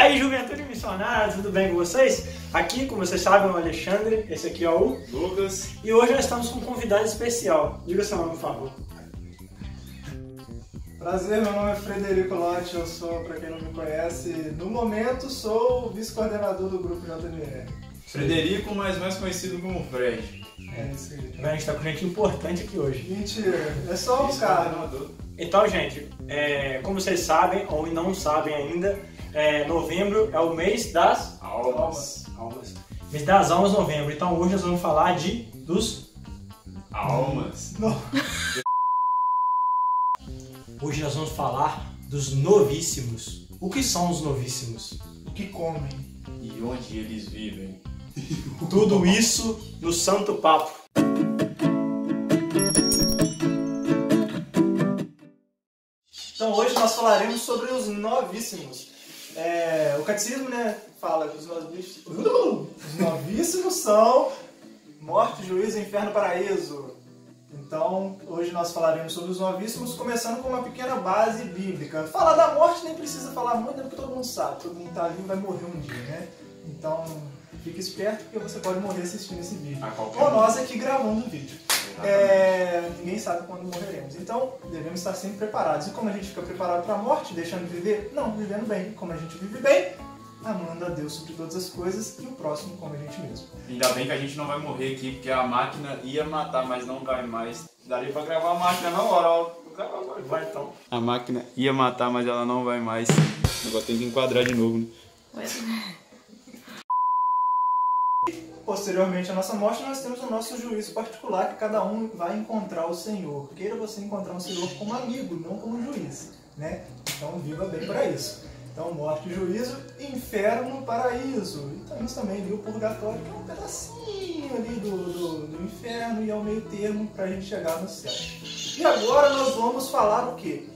aí, Juventude Missionária, tudo bem com vocês? Aqui, como vocês sabem, é o Alexandre, esse aqui é o Lucas. E hoje nós estamos com um convidado especial. Diga seu nome, por favor. Prazer, meu nome é Frederico Lotti, eu sou, para quem não me conhece, no momento sou o vice-coordenador do grupo JMR. Frederico, mas mais conhecido como Fred. É isso aí. A gente está com gente importante aqui hoje. Mentira, é só um cara. Então, gente, como vocês sabem ou não sabem ainda, novembro é o mês das Almas. Mês das almas, novembro. Então hoje nós vamos falar dos Almas. Não. Hoje nós vamos falar dos novíssimos. O que são os novíssimos? O que comem? E onde eles vivem? Tudo isso no Santo Papo. Então hoje nós falaremos sobre os novíssimos. O catecismo, né, fala que os novíssimos são morte, juízo, inferno, paraíso. Então, hoje nós falaremos sobre os novíssimos, começando com uma pequena base bíblica. Falar da morte nem precisa falar muito, porque todo mundo sabe, todo mundo está vivo vai morrer um dia, né? Então, fique esperto, porque você pode morrer assistindo esse vídeo. Ou nós aqui gravando o vídeo. Ninguém sabe quando morreremos. Então, devemos estar sempre preparados. E como a gente fica preparado para a morte, deixando de viver? Não, vivendo bem. Como a gente vive bem? Amando a Deus sobre todas as coisas e o próximo como a gente mesmo. Ainda bem que a gente não vai morrer aqui, porque a máquina ia matar, mas não vai mais. Daria pra gravar a máquina na hora, ó. Vai então. A máquina ia matar, mas ela não vai mais. Agora tem que enquadrar de novo, né? Posteriormente à nossa morte, nós temos o nosso juízo particular, que cada um vai encontrar o Senhor. Queira você encontrar o Senhor como amigo, não como juiz, né? Então viva bem para isso. Então, morte, juízo, inferno, paraíso. E temos também ali o purgatório, que é um pedacinho ali do inferno e é o meio termo para a gente chegar no céu. E agora nós vamos falar o quê?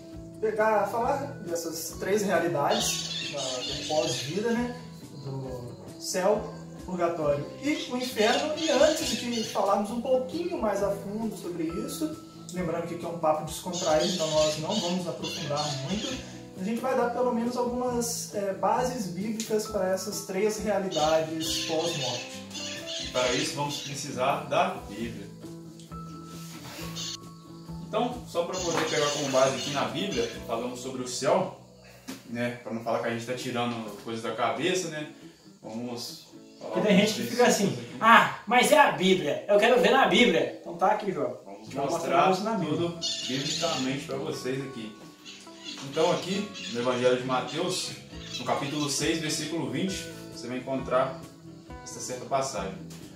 Falar dessas três realidades, do pós-vida, né? Do céu, purgatório e o inferno. E antes de falarmos um pouquinho mais a fundo sobre isso, lembrando que aqui é um papo descontraído, então nós não vamos aprofundar muito. A gente vai dar pelo menos algumas bases bíblicas para essas três realidades pós-morte. Para isso vamos precisar da Bíblia. Então, só para poder pegar como base aqui na Bíblia, falamos sobre o céu, né? Para não falar que a gente está tirando coisas da cabeça, né? Vamos falar. Porque tem gente que fica assim, mas é a Bíblia, eu quero ver na Bíblia. Então tá aqui, João. Vamos mostrar tudo biblicamente para vocês aqui. Então aqui, no Evangelho de Mateus, no capítulo 6, versículo 20, você vai encontrar esta certa passagem.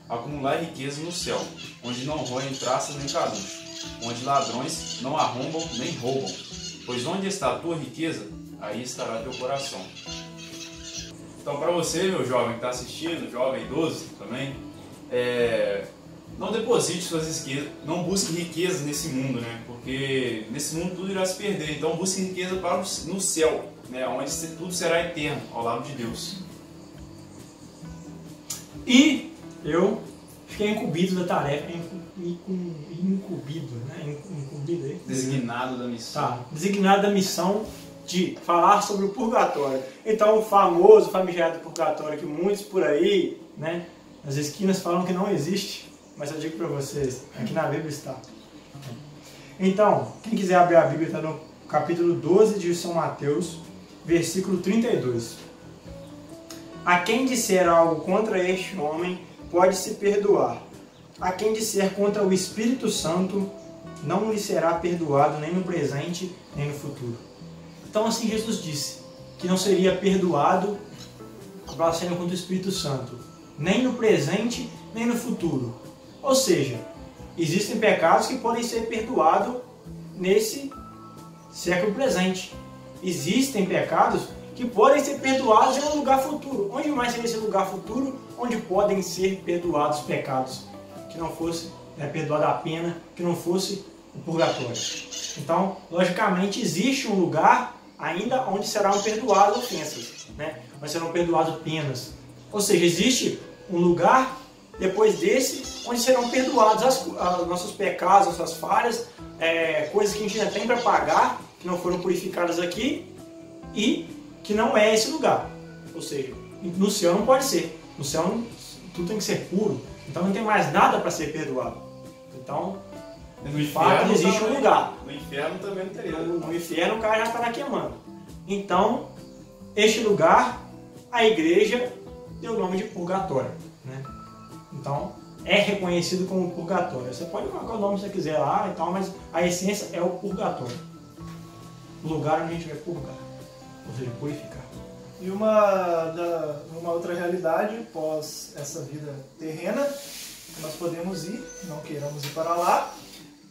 Acumular riqueza no céu, onde não roem traça nem caducho, onde ladrões não arrombam nem roubam. Pois onde está a tua riqueza, aí estará teu coração. Então para você, meu jovem que está assistindo, jovem idoso também, não deposite suas riquezas, não busque riqueza nesse mundo, né? Porque nesse mundo tudo irá se perder. Então busque riqueza no céu, né? Onde tudo será eterno, ao lado de Deus. E eu fiquei incumbido da tarefa, incumbido, né? Incumbido aí. Designado da missão. Tá, designado da missão de falar sobre o purgatório. Então o famoso, famigerado purgatório que muitos por aí, né? Nas esquinas falam que não existe. Mas eu digo para vocês, aqui na Bíblia está. Então, quem quiser abrir a Bíblia, está no capítulo 12 de São Mateus, versículo 32. A quem disser algo contra este homem, pode se perdoar. A quem disser contra o Espírito Santo, não lhe será perdoado nem no presente, nem no futuro. Então assim Jesus disse, que não seria perdoado a blasfêmia contra o Espírito Santo, nem no presente, nem no futuro. Ou seja, existem pecados que podem ser perdoados nesse século presente. Existem pecados que podem ser perdoados em um lugar futuro. Onde mais seria esse lugar futuro? Onde podem ser perdoados pecados. Que não fosse perdoada a pena, que não fosse o purgatório. Então, logicamente, existe um lugar ainda onde serão perdoadas ofensas, né? Onde serão perdoadas penas. Ou seja, existe um lugar depois desse onde serão perdoados os nossos pecados, nossas falhas, coisas que a gente ainda tem para pagar, que não foram purificadas aqui e que não é esse lugar. Ou seja, no céu não pode ser. No céu tudo tem que ser puro. Então não tem mais nada para ser perdoado. Então, de fato, não existe um lugar. No inferno também não teria. No inferno o cara já estará queimando. Então, este lugar, a igreja deu o nome de purgatório, né? Então, é reconhecido como purgatório. Você pode colocar o nome que você quiser lá e tal, mas a essência é o purgatório. O lugar onde a gente vai purgar, ou seja, purificar. E uma outra realidade, pós essa vida terrena, nós podemos ir, não queiramos ir para lá,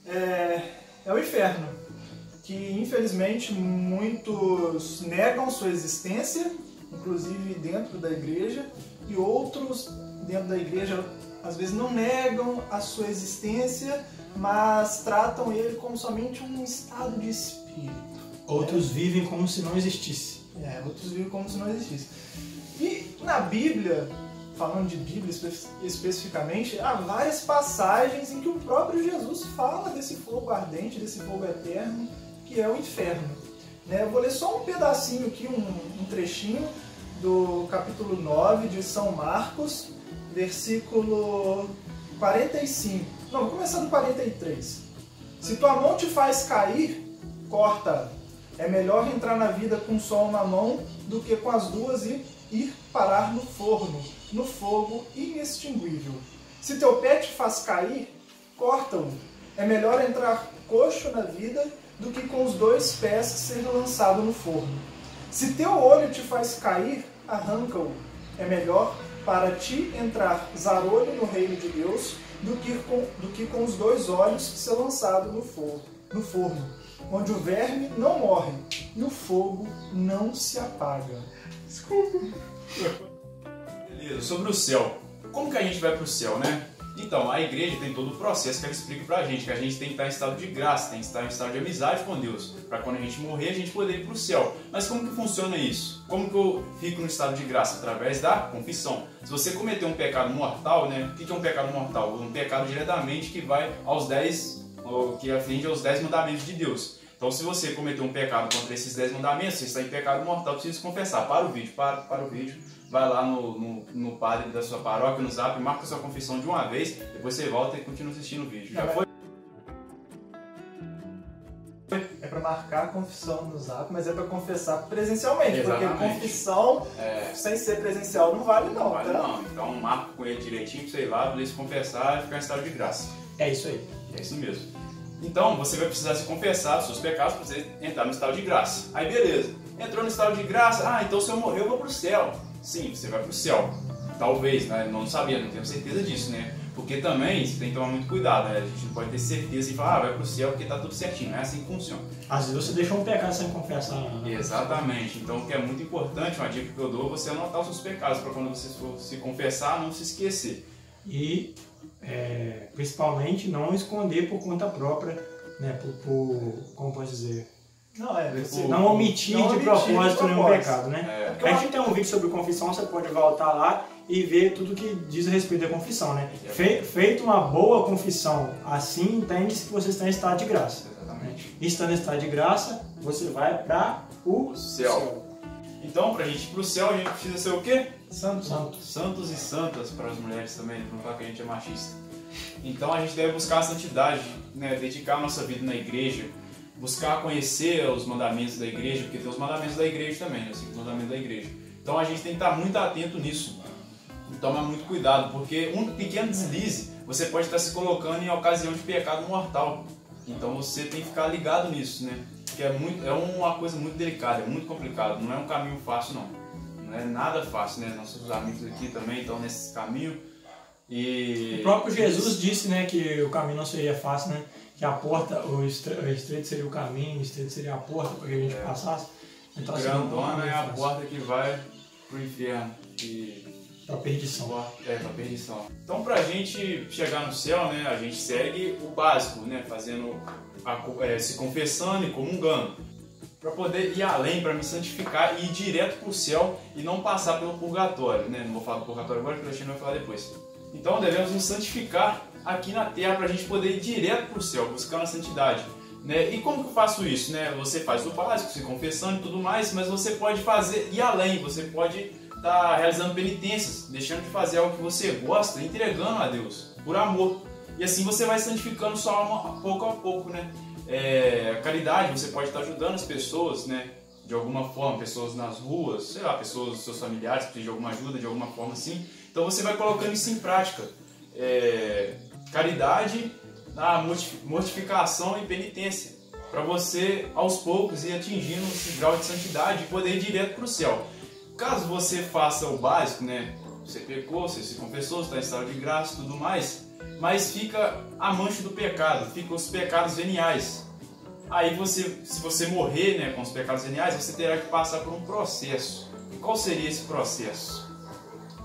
é o inferno, que infelizmente muitos negam sua existência, inclusive dentro da igreja, e outros dentro da igreja às vezes não negam a sua existência, mas tratam ele como somente um estado de espírito. Outros vivem como se não existisse. Outros vivem como se não existisse. E na Bíblia, falando de Bíblia especificamente, há várias passagens em que o próprio Jesus fala desse fogo ardente, desse fogo eterno, que é o inferno. Eu vou ler só um pedacinho aqui, um trechinho do capítulo 9 de São Marcos, versículo 45. Não, vou começar do 43. Se tua mão te faz cair, corta. É melhor entrar na vida com só uma mão do que com as duas e ir parar no forno, no fogo inextinguível. Se teu pé te faz cair, corta-o. É melhor entrar coxo na vida do que com os dois pés ser lançado no forno. Se teu olho te faz cair, arranca-o. É melhor para ti entrar zarolho no reino de Deus do que com os dois olhos ser lançado no forno, onde o verme não morre e o fogo não se apaga. Desculpa. Beleza, sobre o céu. Como que a gente vai para o céu, né? Então, a igreja tem todo o processo que ela explica pra gente, que a gente tem que estar em estado de graça, tem que estar em estado de amizade com Deus, para quando a gente morrer, a gente poder ir para o céu. Mas como que funciona isso? Como que eu fico no estado de graça? Através da confissão. Se você cometer um pecado mortal, né? O que é um pecado mortal? Um pecado diretamente que vai aos 10, que atende aos 10 mandamentos de Deus. Então, se você cometer um pecado contra esses 10 mandamentos, você está em pecado mortal, precisa se confessar. Para o vídeo, para o vídeo. Vai lá no padre da sua paróquia, no Zap, marca sua confissão de uma vez, depois você volta e continua assistindo o vídeo. Já foi? É para marcar a confissão no Zap, mas é para confessar presencialmente. Exatamente. Porque confissão sem ser presencial não vale não. Não vale não. Então marca com ele direitinho, sei lá, para ele se confessar e ficar em estado de graça. É isso aí. É isso mesmo. Então você vai precisar se confessar dos seus pecados para você entrar no estado de graça. Aí beleza, entrou no estado de graça, então se eu morrer eu vou para o céu. Sim, você vai para o céu. Talvez, né? Não sabia, não tenho certeza disso, né? Porque também você tem que tomar muito cuidado, né? A gente não pode ter certeza e falar, vai para o céu porque tá tudo certinho. Não é assim que funciona. Às vezes você deixou um pecado sem confessar. Exatamente. Então o que é muito importante, uma dica que eu dou, é você anotar os seus pecados para quando você for se confessar, não se esquecer. E principalmente não esconder por conta própria, né? Como pode dizer? Não omitir de propósito nenhum pecado, né? A gente tem um vídeo sobre confissão, você pode voltar lá e ver tudo que diz a respeito da confissão, né? Feito uma boa confissão, assim entende-se que você está em estado de graça. Exatamente. Estando em estado de graça, você vai para o céu. Então, para a gente ir para o céu, a gente precisa ser o quê? Santos. Santos e santas para as mulheres também, não falar que a gente é machista. Então a gente deve buscar a santidade, né? Dedicar a nossa vida na igreja, buscar conhecer os mandamentos da igreja, porque tem os mandamentos da igreja também, né? Os mandamentos da igreja. Então a gente tem que estar muito atento nisso. Toma muito cuidado, porque um pequeno deslize, você pode estar se colocando em ocasião de pecado mortal. Então você tem que ficar ligado nisso, né? Porque é uma coisa muito delicada, é muito complicado, não é um caminho fácil não. Não é nada fácil, né? Nossos amigos aqui também estão nesse caminho. E o próprio Jesus disse, né, que o caminho não seria fácil, né? Que a porta, o estreito seria o caminho, o estreito seria a porta para que a gente passasse. Então, grandona é a porta que vai pro inferno. Para perdição. Para perdição. Então, para a gente chegar no céu, né, a gente segue o básico, né, fazendo se confessando e comungando, para poder ir além, para me santificar e ir direto para o céu e não passar pelo purgatório, né? Não vou falar do purgatório agora, porque o Alexandre vai falar depois. Então, devemos nos santificar aqui na terra para a gente poder ir direto para o céu, buscando a santidade. né? E como que eu faço isso, né? Você faz o básico, se confessando e tudo mais, mas você pode fazer ir além, você pode estar realizando penitências, deixando de fazer algo que você gosta, entregando a Deus, por amor. E assim você vai santificando sua alma pouco a pouco, né? A caridade, você pode estar ajudando as pessoas, né? De alguma forma, pessoas nas ruas, sei lá, pessoas, seus familiares que precisam de alguma ajuda, de alguma forma assim. Então você vai colocando isso em prática. Caridade, mortificação e penitência, para você aos poucos ir atingindo esse grau de santidade e poder ir direto para o céu. Caso você faça o básico, né? Você pecou, você se confessou, você está em estado de graça e tudo mais, mas fica a mancha do pecado, ficam os pecados veniais. Aí se você morrer, né, com os pecados veniais, você terá que passar por um processo. E qual seria esse processo?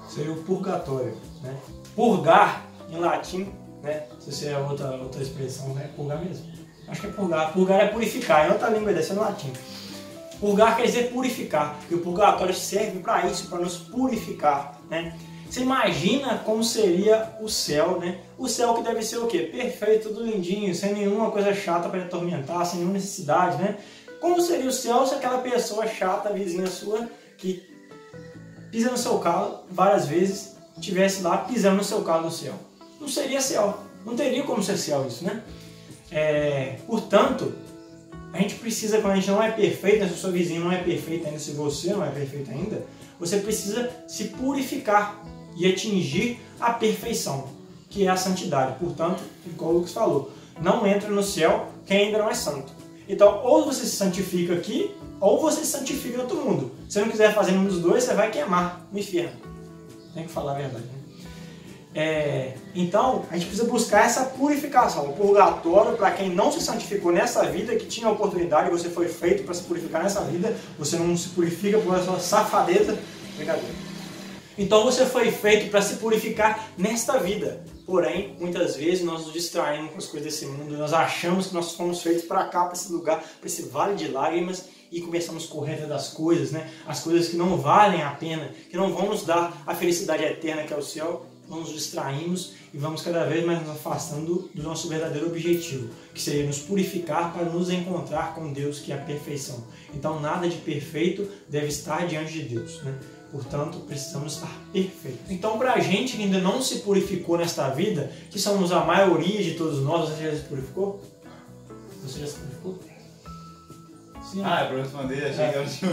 Seria o purgatório, né? Purgar, em latim, né? Se é outra expressão, né? Purgar mesmo. Acho que é purgar. Purgar é purificar, em outra língua dessa, é no latim. Purgar quer dizer purificar, e o purgatório serve para isso, para nos purificar, né? Você imagina como seria o céu, né? O céu que deve ser o quê? Perfeito, tudo lindinho, sem nenhuma coisa chata para atormentar, sem nenhuma necessidade, né? Como seria o céu se aquela pessoa chata, vizinha sua, que pisa no seu carro várias vezes, estivesse lá pisando no seu carro no céu? Não seria céu, não teria como ser céu isso, né? Portanto, a gente precisa, quando a gente não é perfeito, se o seu vizinho não é perfeito ainda, se você não é perfeito ainda, você precisa se purificar e atingir a perfeição, que é a santidade. Portanto, como o Lucas falou, não entra no céu quem ainda não é santo. Então, ou você se santifica aqui, ou você se santifica em outro mundo. Se você não quiser fazer nenhum dos dois, você vai queimar no inferno. Tem que falar a verdade, né? Então, a gente precisa buscar essa purificação. O purgatório, para quem não se santificou nessa vida, que tinha a oportunidade, você foi feito para se purificar nessa vida, você não se purifica por essa safadeza. Brincadeira. Então você foi feito para se purificar nesta vida. Porém, muitas vezes nós nos distraímos com as coisas desse mundo, nós achamos que nós fomos feitos para cá, para esse lugar, para esse vale de lágrimas, e começamos a correr atrás das coisas, né? As coisas que não valem a pena, que não vão nos dar a felicidade eterna que é o céu. Nós nos distraímos e vamos cada vez mais nos afastando do nosso verdadeiro objetivo, que seria nos purificar para nos encontrar com Deus, que é a perfeição. Então nada de perfeito deve estar diante de Deus, né? Portanto, precisamos estar perfeitos. Então, para a gente que ainda não se purificou nesta vida, que somos a maioria de todos nós, você já se purificou? Você já se purificou? Sim. É para responder, achei que eu tinha...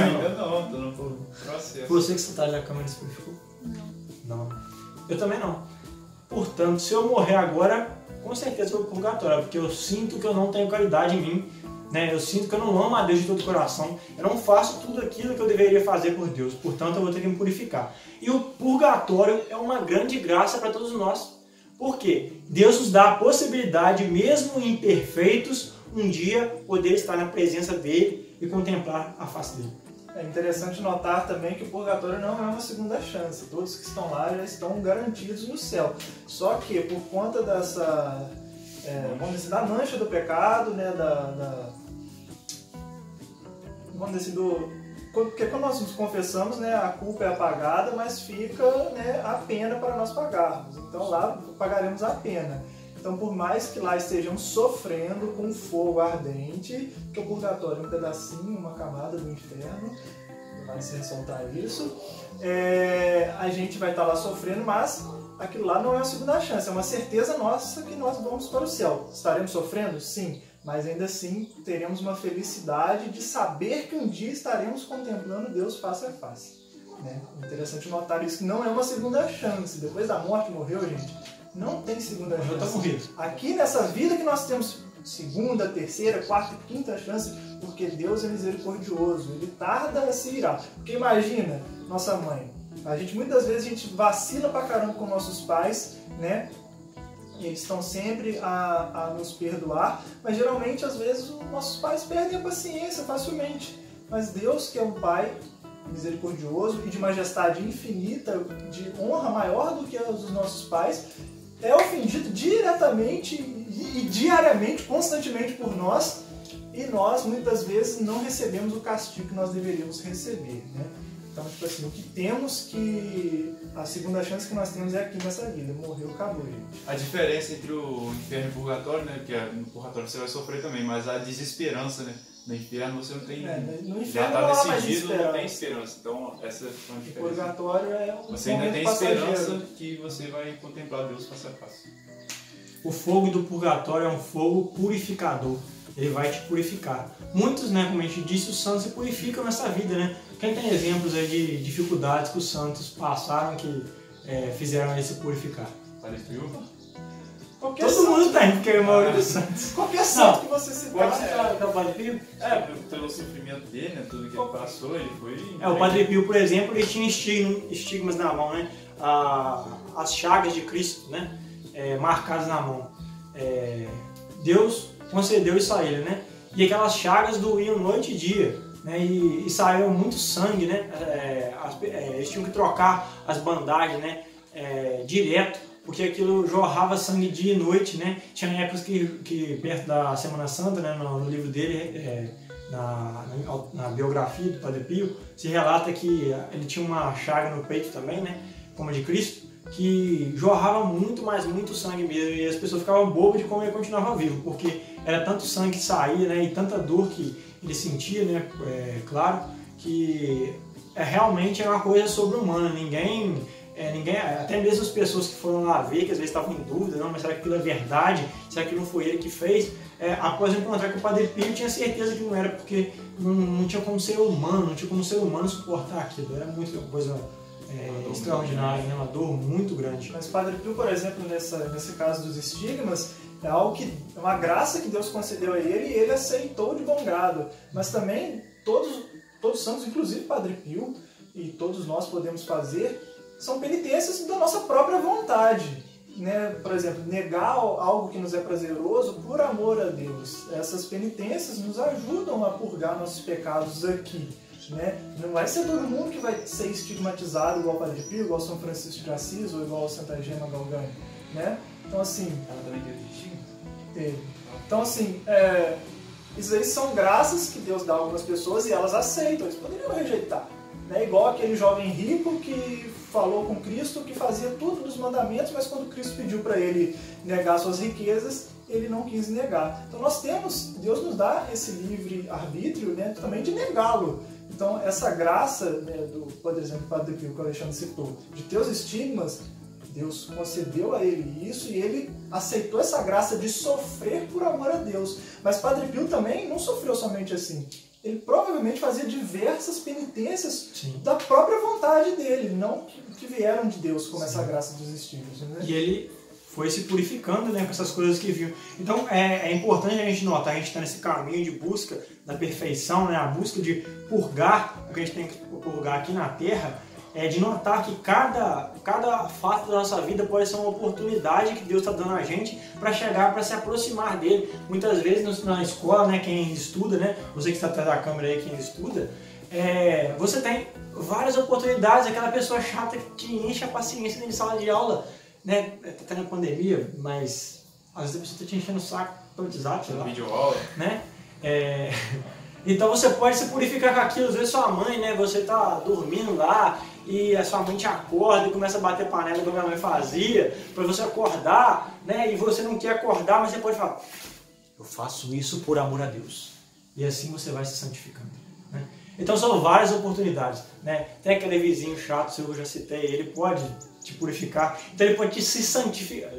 Ainda não, estou no processo. Você que está na câmera se purificou? Não. Eu também não. Portanto, se eu morrer agora, com certeza eu vou pro purgatório, porque eu sinto que eu não tenho qualidade em mim, né? Eu sinto que eu não amo a Deus de todo o coração, eu não faço tudo aquilo que eu deveria fazer por Deus, portanto eu vou ter que me purificar. E o purgatório é uma grande graça para todos nós. Por quê? Deus nos dá a possibilidade, mesmo imperfeitos, um dia poder estar na presença dele e contemplar a face dele. É interessante notar também que o purgatório não é uma segunda chance. Todos que estão lá já estão garantidos no céu. Só que por conta dessa, vamos dizer, da mancha do pecado, né, vamos dizer, porque quando nós nos confessamos, né, a culpa é apagada, mas fica, né, a pena para nós pagarmos. Então lá pagaremos a pena. Então, por mais que lá estejamos sofrendo com fogo ardente, que o purgatório é um pedacinho, uma camada do inferno, vai se ressaltar isso, a gente vai estar lá sofrendo, mas aquilo lá não é uma segunda chance, é uma certeza nossa que nós vamos para o céu. Estaremos sofrendo? Sim, mas ainda assim teremos uma felicidade de saber que um dia estaremos contemplando Deus face a face. Né? É interessante notar isso, que não é uma segunda chance. Depois da morte, morreu, gente. Não tem segunda chance. Aqui nessa vida que nós temos segunda, terceira, quarta e quinta chance, porque Deus é misericordioso, Ele tarda a se irar. Porque imagina, nossa mãe, muitas vezes a gente vacila pra caramba com nossos pais, né? Eles estão sempre a nos perdoar, mas geralmente, às vezes, os nossos pais perdem a paciência facilmente. Mas Deus, que é um Pai misericordioso e de majestade infinita, de honra maior do que os dos nossos pais, é ofendido diretamente e diariamente, constantemente por nós, e nós muitas vezes não recebemos o castigo que nós deveríamos receber, né? Então, tipo assim, o que temos que... A segunda chance que nós temos é aqui nessa vida. Morreu, acabou, gente. A diferença entre o inferno e o purgatório, né? Porque no purgatório você vai sofrer também, mas a desesperança, né? No inferno você não tem... No inferno já não há está mais decidido, esperança. não tem esperança. Então, essa é uma O diferença. purgatório é um Você ainda tem passageiro. esperança que você vai contemplar Deus face a face. O fogo do purgatório é um fogo purificador. Ele vai te purificar. Muitos, né, como a gente disse, os santos se purificam nessa vida, né? Quem tem exemplos aí de dificuldades que os santos passaram que fizeram eles se purificar? Padre Pio? Todo mundo tem, porque é a maioria dos santos. Qualquer santo que você citar. Pode citar o Padre Pio? Pelo sofrimento dele, né? Tudo que ele passou, ele foi... O Padre Pio, por exemplo, ele tinha estigmas na mão, né? As chagas de Cristo, né? Marcadas na mão. Deus concedeu isso a ele, né? E aquelas chagas doíam noite e dia, né? E saiu muito sangue, né? Eles tinham que trocar as bandagens, né? Direto, porque aquilo jorrava sangue dia e noite, né? Tinha épocas que perto da Semana Santa, né? No livro dele, na biografia do Padre Pio, se relata que ele tinha uma chaga no peito também, né? Como a de Cristo, que jorrava muito, mas muito sangue mesmo, e as pessoas ficavam bobas de como ele continuava vivo, porque era tanto sangue que saía, né, e tanta dor que ele sentia, né, claro, que realmente era uma coisa sobre-humana. Ninguém, até mesmo as pessoas que foram lá ver, que às vezes estavam em dúvida, não, mas será que aquilo é verdade? Será que não foi ele que fez? Após encontrar com o Padre Pio, tinha certeza que não era, porque não tinha como ser humano, não tinha como ser humano suportar aquilo, era muita coisa... extraordinário, né? Uma dor muito grande. Mas Padre Pio, por exemplo, nesse caso dos estigmas, é uma graça que Deus concedeu a ele e ele aceitou de bom grado. Mas também todos os santos, inclusive Padre Pio, e todos nós podemos fazer, são penitências da nossa própria vontade. Né? Por exemplo, negar algo que nos é prazeroso por amor a Deus. Essas penitências nos ajudam a purgar nossos pecados aqui. Né? Não vai ser todo mundo que vai ser estigmatizado igual o Padre Pio, igual São Francisco de Assis ou igual Santa Gema Galgani, né? Então assim... Ela também teve estigma? Teve. Então assim, isso aí são graças que Deus dá a algumas pessoas e elas aceitam, eles poderiam rejeitar. Né? Igual aquele jovem rico que falou com Cristo, que fazia tudo dos mandamentos, mas quando Cristo pediu para ele negar suas riquezas, ele não quis negar. Então Deus nos dá esse livre arbítrio, né, também de negá-lo. Então essa graça, né, por exemplo, o Padre Pio, que o Alexandre citou, de ter os estigmas, Deus concedeu a ele isso e ele aceitou essa graça de sofrer por amor a Deus. Mas Padre Pio também não sofreu somente assim. Ele provavelmente fazia diversas penitências da própria vontade dele, não que vieram de Deus, como essa graça dos estigmas. Né? E ele foi se purificando, né, com essas coisas que viu. Então é importante a gente notar, a gente está nesse caminho de busca da perfeição, né, a busca de purgar o que a gente tem que purgar aqui na Terra, de notar que cada fato da nossa vida pode ser uma oportunidade que Deus está dando a gente para chegar, para se aproximar dele. Muitas vezes na escola, né, quem estuda, né, você que está atrás da câmera aí, quem estuda, você tem várias oportunidades, aquela pessoa chata que te enche a paciência dentro de sala de aula, né, tá na pandemia, mas às vezes a pessoa tá te enchendo o saco pelo WhatsApp, sei lá. Videoaula. Né? Então você pode se purificar com aquilo. Às vezes sua mãe, né, você tá dormindo lá e a sua mãe te acorda e começa a bater panela como a minha mãe fazia, para você acordar, né, e você não quer acordar, mas você pode falar, eu faço isso por amor a Deus. E assim você vai se santificando. Né? Então são várias oportunidades. Né? Tem aquele vizinho chato, eu já citei, ele pode te purificar, então ele pode se santificar.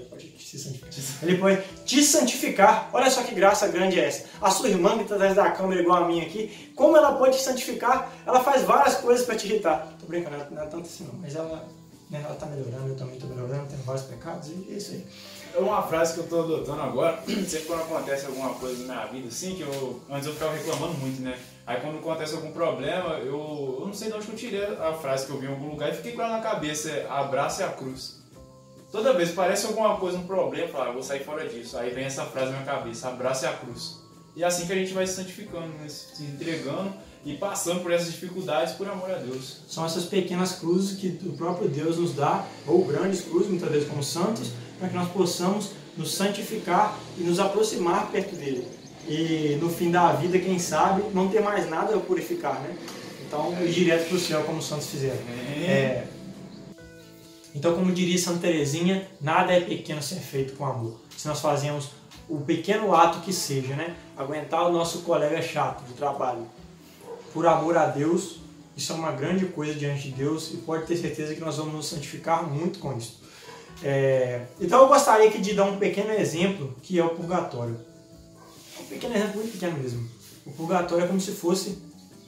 Ele pode te santificar. Olha só que graça grande é essa. A sua irmã que está atrás da câmera igual a minha aqui, como ela pode te santificar? Ela faz várias coisas para te irritar. Tô brincando, não é tanto assim não, mas ela está melhorando, eu também estou melhorando, tenho vários pecados e é isso aí. É uma frase que eu estou adotando agora, sempre quando acontece alguma coisa na minha vida assim, que antes eu ficava reclamando muito, né? Aí quando acontece algum problema, eu não sei de onde eu tirei a frase que eu vi em algum lugar e fiquei com ela na cabeça, abraça a cruz. Toda vez que parece alguma coisa, um problema, eu falo, vou sair fora disso. Aí vem essa frase na minha cabeça, abraça a cruz. E é assim que a gente vai se santificando, né? Se entregando e passando por essas dificuldades por amor a Deus. São essas pequenas cruzes que o próprio Deus nos dá, ou grandes cruzes, muitas vezes como santos, para que nós possamos nos santificar e nos aproximar perto dele. E no fim da vida, quem sabe, não ter mais nada a purificar, né? Então, ir direto para o céu, como os santos fizeram. Então, como diria Santa Teresinha, nada é pequeno sem feito com amor. Se nós fazemos o pequeno ato que seja, né? Aguentar o nosso colega chato de trabalho por amor a Deus, isso é uma grande coisa diante de Deus e pode ter certeza que nós vamos nos santificar muito com isso. Então eu gostaria aqui de dar um pequeno exemplo que é o purgatório. Um pequeno exemplo, muito pequeno mesmo. O purgatório é como se fosse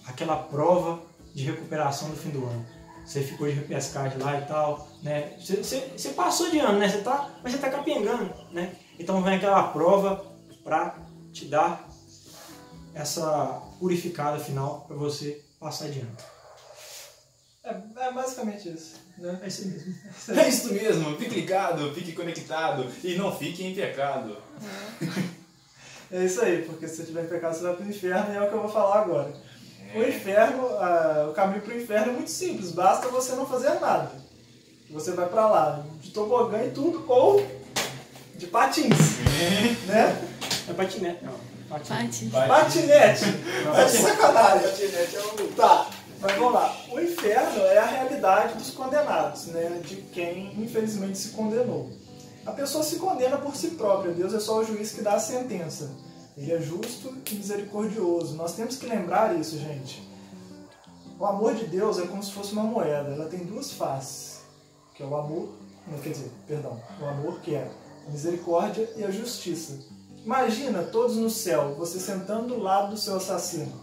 aquela prova de recuperação do fim do ano. Você ficou de repescagem lá e tal, né? Você passou de ano, né? Mas você está capengando, né? Então vem aquela prova para te dar essa purificada final para você passar de ano. É basicamente isso, né? É isso mesmo. É isso mesmo, fique ligado, fique conectado e não fique em pecado. É isso aí, porque se você tiver em pecado você vai para o inferno e é o que eu vou falar agora. O inferno, o caminho para o inferno é muito simples, basta você não fazer nada. Você vai para lá de tobogã e tudo, ou de patins, né? É patinete, não. Patinete. É de sacanagem. Patinete é um... Tá, mas vamos lá. O inferno é a realidade dos condenados, né? De quem infelizmente se condenou. A pessoa se condena por si própria, Deus é só o juiz que dá a sentença. Ele é justo e misericordioso. Nós temos que lembrar isso, gente. O amor de Deus é como se fosse uma moeda. Ela tem duas faces. Que é o amor... o amor que é a misericórdia e a justiça. Imagina todos no céu, você sentando do lado do seu assassino.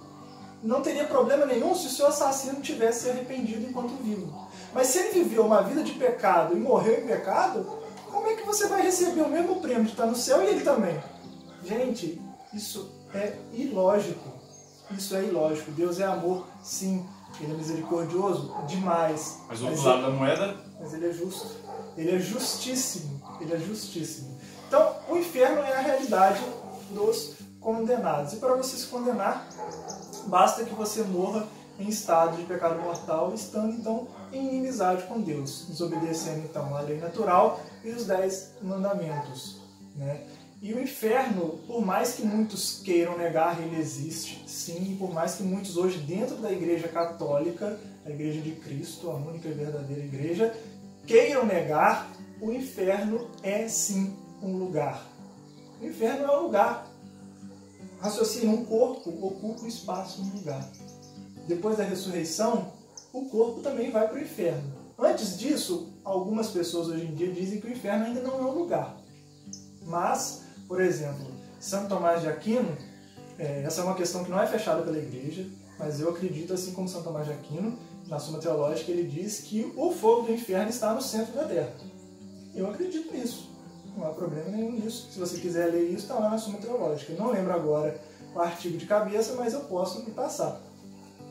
Não teria problema nenhum se o seu assassino tivesse se arrependido enquanto vivo. Mas se ele viveu uma vida de pecado e morreu em pecado, como é que você vai receber o mesmo prêmio de estar no céu e ele também? Gente, isso é ilógico. Isso é ilógico. Deus é amor, sim. Ele é misericordioso demais. Mas o outro lado da moeda? Mas ele é justo. Ele é justíssimo. Ele é justíssimo. Então, o inferno é a realidade dos condenados. E para você se condenar, basta que você morra em estado de pecado mortal, estando então em inimizade com Deus, desobedecendo então a lei natural e os 10 mandamentos, né? E o inferno, por mais que muitos queiram negar, ele existe, sim, e por mais que muitos hoje dentro da Igreja Católica, a Igreja de Cristo, a única e verdadeira igreja, queiram negar, o inferno é sim um lugar. O inferno é um lugar. Raciocina, um corpo ocupa um espaço no lugar. Depois da ressurreição, o corpo também vai para o inferno. Antes disso, algumas pessoas hoje em dia dizem que o inferno ainda não é um lugar. Mas, por exemplo, Santo Tomás de Aquino, essa é uma questão que não é fechada pela igreja, mas eu acredito, assim como Santo Tomás de Aquino, na Suma Teológica, ele diz que o fogo do inferno está no centro da terra. Eu acredito nisso. Não há problema nenhum nisso. Se você quiser ler isso, está lá na Suma Teológica. Eu não lembro agora o artigo de cabeça, mas eu posso me passar.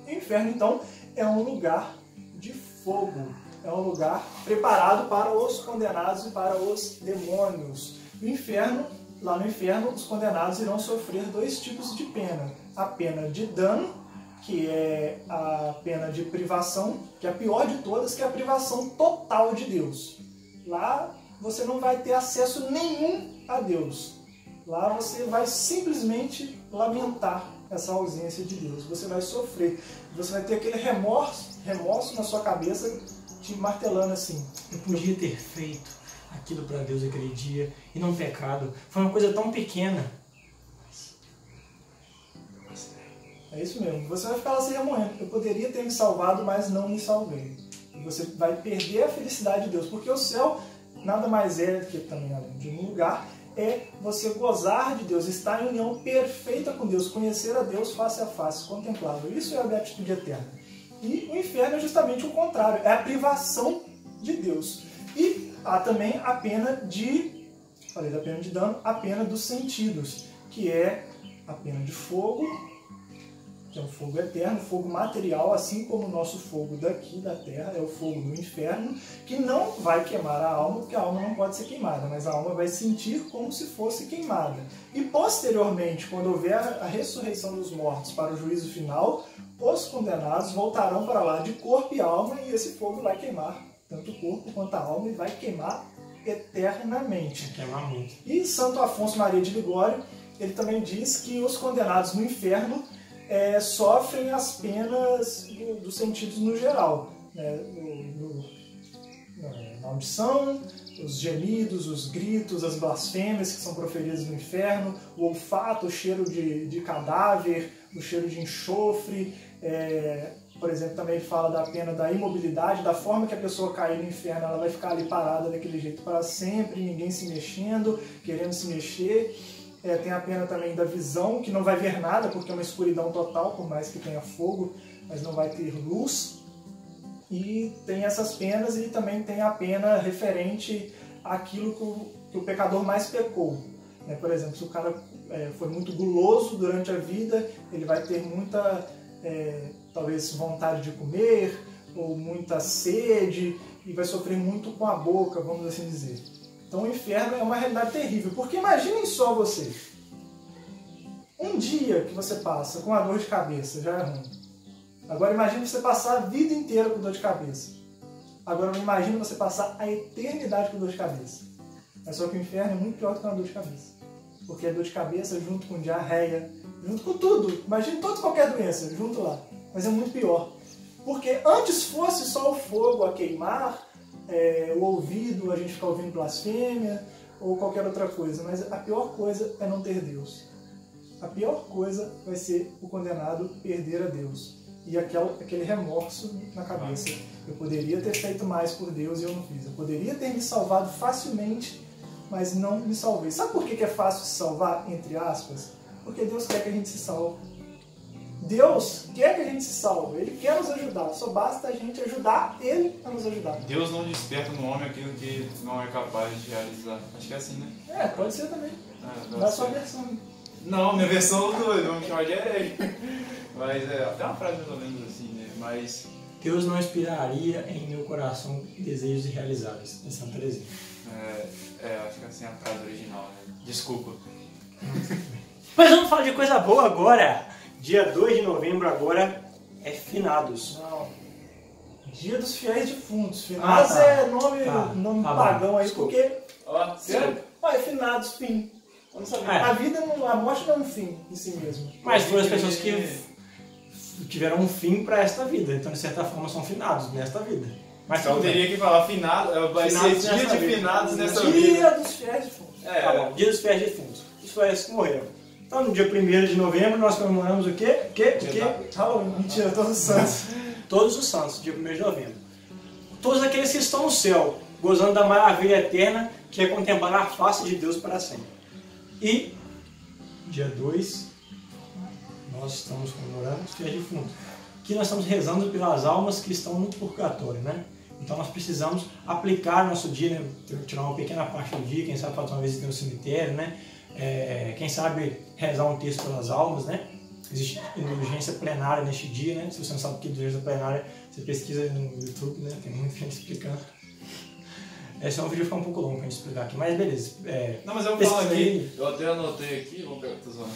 O inferno, então, é um lugar de fogo. É um lugar preparado para os condenados e para os demônios. O inferno, lá no inferno, os condenados irão sofrer 2 tipos de pena. A pena de dano, que é a pena de privação, que é a pior de todas, que é a privação total de Deus. Lá você não vai ter acesso nenhum a Deus. Lá você vai simplesmente lamentar essa ausência de Deus. Você vai sofrer. Você vai ter aquele remorso na sua cabeça te martelando assim. Eu podia ter feito aquilo para Deus aquele dia e não pecado. Foi uma coisa tão pequena. É isso mesmo. Você vai ficar lá se remoendo. Eu poderia ter me salvado, mas não me salvei. E você vai perder a felicidade de Deus. Porque o céu nada mais é do que também, além de um lugar, é você gozar de Deus, estar em união perfeita com Deus, conhecer a Deus face a face, contemplá-lo. Isso é a beatitude eterna. E o inferno é justamente o contrário, é a privação de Deus. E há também a pena de, falei da pena de dano, a pena dos sentidos, que é a pena de fogo, que é um fogo eterno, fogo material, assim como o nosso fogo daqui da terra, é o fogo do inferno, que não vai queimar a alma, porque a alma não pode ser queimada, mas a alma vai sentir como se fosse queimada. E posteriormente, quando houver a ressurreição dos mortos para o juízo final, os condenados voltarão para lá de corpo e alma, e esse fogo vai queimar tanto o corpo quanto a alma, e vai queimar eternamente. Queimar muito. E Santo Afonso Maria de Ligório, ele também diz que os condenados no inferno sofrem as penas dos sentidos no geral, né? Na audição, os gemidos, os gritos, as blasfêmias que são proferidas no inferno, o olfato, o cheiro de cadáver, o cheiro de enxofre. Por exemplo, também fala da pena da imobilidade, da forma que a pessoa cair no inferno, ela vai ficar ali parada daquele jeito para sempre, ninguém se mexendo, querendo se mexer. Tem a pena também da visão, que não vai ver nada, porque é uma escuridão total, por mais que tenha fogo, mas não vai ter luz. E tem essas penas, e também tem a pena referente àquilo que o pecador mais pecou. Por exemplo, se o cara foi muito guloso durante a vida, ele vai ter muita, talvez, vontade de comer, ou muita sede, e vai sofrer muito com a boca, vamos assim dizer. Então o inferno é uma realidade terrível, porque imaginem só vocês, um dia que você passa com a dor de cabeça, já é ruim. Agora imagine você passar a vida inteira com dor de cabeça. Agora não imagine você passar a eternidade com dor de cabeça. Mas só que o inferno é muito pior do que uma dor de cabeça. Porque a dor de cabeça junto com diarreia, junto com tudo. Imagine toda qualquer doença junto lá. Mas é muito pior. Porque antes fosse só o fogo a queimar, o ouvido, a gente ficar ouvindo blasfêmia, ou qualquer outra coisa. Mas a pior coisa é não ter Deus. A pior coisa vai ser o condenado perder a Deus. E aquele remorso na cabeça. Eu poderia ter feito mais por Deus e eu não fiz. Eu poderia ter me salvado facilmente, mas não me salvei. Sabe por que é fácil se salvar, entre aspas? Porque Deus quer que a gente se salve. Deus quer que a gente se salve. Ele quer nos ajudar. Só basta a gente ajudar Ele a nos ajudar. Deus não desperta no homem aquilo que não é capaz de realizar. Acho que é assim, né? Pode ser também. Dá a sua versão. Não, minha versão vamos chamar de herege. Mas até uma frase mais ou menos assim, né? Mas Deus não inspiraria em meu coração desejos irrealizáveis. De Santa Teresinha. Acho que assim é a frase original, né? Desculpa. Mas vamos falar de coisa boa agora. Dia 2 de novembro agora é Finados. Não. Dia dos Fiéis Defuntos. Finados tá. é nome pagão aí, Desculpa. porque... Sério? Finados, fim. Eu não sabia. A morte não é um fim em si mesmo. Mas foram as pessoas que tiveram um fim para esta vida. Então, de certa forma, são finados nesta vida. Mas então teria que falar finado, vai ser dia de finados nessa vida. Dia dos Fiéis Defuntos. Tá bom, Dia dos Fiéis Defuntos. Os fiéis que morreram. Então, no dia 1º de novembro, nós comemoramos o quê? Halloween. Mentira, todos os santos. Todos os santos, dia 1º de novembro. Todos aqueles que estão no céu, gozando da maravilha eterna, que é contemplar a face de Deus para sempre. E, dia 2, nós estamos comemorando os fiéis defuntos. Que nós estamos rezando pelas almas que estão no purgatório, né? Então nós precisamos aplicar nosso dia, né? Tirar uma pequena parte do dia, quem sabe fazer uma visita no cemitério, né? Quem sabe rezar um texto pelas almas, né? Existe indulgência plenária neste dia, né? Se você não sabe o que é indulgência plenária, você pesquisa no YouTube, né? Tem muita gente explicando. Esse é um vídeo que fica um pouco longo pra gente explicar aqui, mas beleza. Não, mas eu vou falar aqui, eu até anotei aqui, vamos pegar, tô zoando.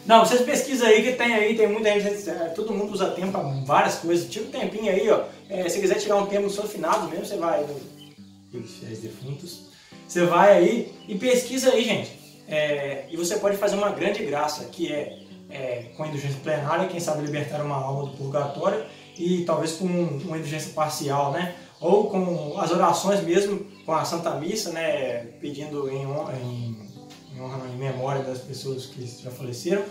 Não, vocês pesquisam aí que tem muita gente, todo mundo usa tempo para várias coisas. Tira um tempinho aí, ó. Se quiser tirar um tempo no seu finado mesmo, você vai no Fiéis Defuntos. Você vai aí e pesquisa aí, gente. E você pode fazer uma grande graça, que com a indulgência plenária, quem sabe libertar uma alma do purgatório, e talvez com uma indulgência parcial, né? Ou com as orações mesmo, com a Santa Missa, né? Pedindo em memória das pessoas que já faleceram,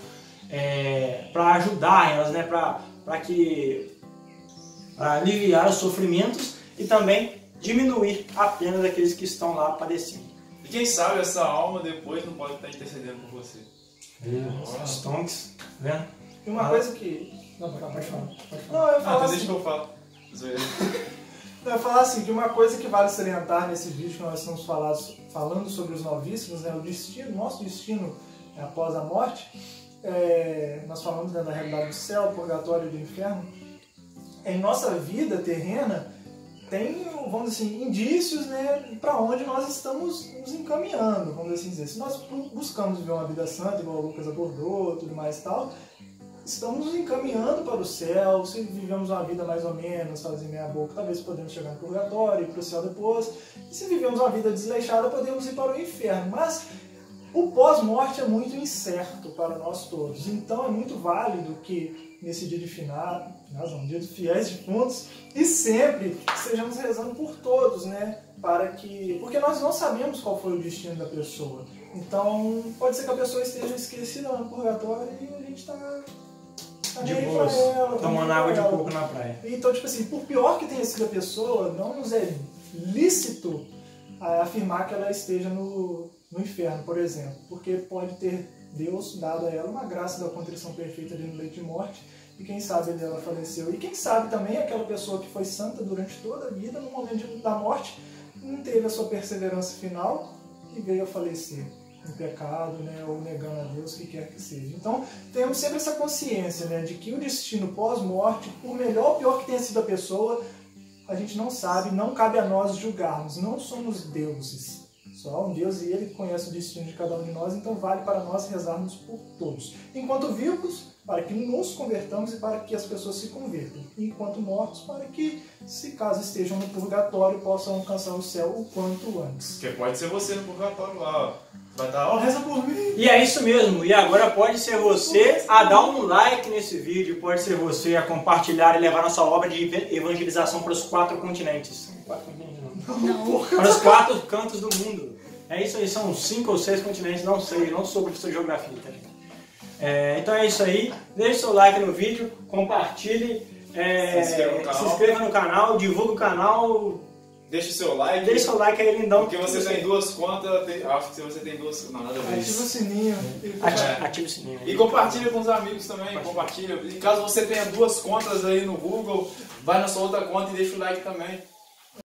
para ajudar elas, né? Para aliviar os sofrimentos e também diminuir a pena daqueles que estão lá padecendo. E quem sabe essa alma depois não pode estar intercedendo por você. Os tonks, tá vendo? E uma coisa que... Não, pode falar. Não, eu ia falar deixa que eu falo. Eu ia falar assim, que uma coisa que vale salientar nesse vídeo que nós estamos falando sobre os novíssimos, né, nosso destino após a morte, nós falamos, né, da realidade do céu, purgatório e do inferno. Em nossa vida terrena, tem, vamos dizer assim, indícios, né, para onde nós estamos nos encaminhando, vamos assim dizer. Se nós buscamos viver uma vida santa, igual o Lucas abordou, tudo mais e tal, estamos nos encaminhando para o céu. Se vivemos uma vida mais ou menos, fazer meia boca, talvez podemos chegar no purgatório, ir para o céu depois. E se vivemos uma vida desleixada, podemos ir para o inferno. Mas O pós-morte é muito incerto para nós todos, então é muito válido que nesse dia de dia dos fiéis defuntos, e sempre estejamos rezando por todos, né? Porque nós não sabemos qual foi o destino da pessoa. Então, pode ser que a pessoa esteja esquecida no purgatório e a gente está de boa, tomando água de coco na praia. Então, tipo assim, por pior que tenha sido a pessoa, não nos é lícito afirmar que ela esteja no inferno, por exemplo. Porque pode ter Deus dado a ela uma graça da contrição perfeita ali no leito de morte, e quem sabe ela faleceu. E quem sabe também aquela pessoa que foi santa durante toda a vida, no momento da morte, não teve a sua perseverança final e veio a falecer em pecado, né, ou negando a Deus, o que quer que seja. Então, temos sempre essa consciência, né, de que o destino pós-morte, por melhor ou pior que tenha sido a pessoa, a gente não sabe, não cabe a nós julgarmos, não somos deuses. Só há um Deus e Ele conhece o destino de cada um de nós, então vale para nós rezarmos por todos. Enquanto vivos, para que nos convertamos e para que as pessoas se convertam. Enquanto mortos, para que, se caso estejam no purgatório, possam alcançar o céu o quanto antes. Porque pode ser você no purgatório lá, ó. Vai estar, ó, reza por mim. E é isso mesmo. E agora pode ser você a dar um like nesse vídeo, pode ser você a compartilhar e levar nossa obra de evangelização para os 4 continentes. 4 continentes não. Para os 4 cantos do mundo. É isso aí, são 5 ou 6 continentes, não sei, não sou professor de geografia, tá, gente? Então é isso aí, deixe seu like no vídeo, compartilhe, se inscreva no canal, divulgue o canal. Deixe seu like. Deixe seu like aí, lindão. Porque você tem 2 contas, acho que se você tem 2... Não, nada a ver. Ativa o sininho. Ative o sininho. E compartilha com os amigos também, compartilha. E caso você tenha 2 contas aí no Google, vai na sua outra conta e deixa o like também.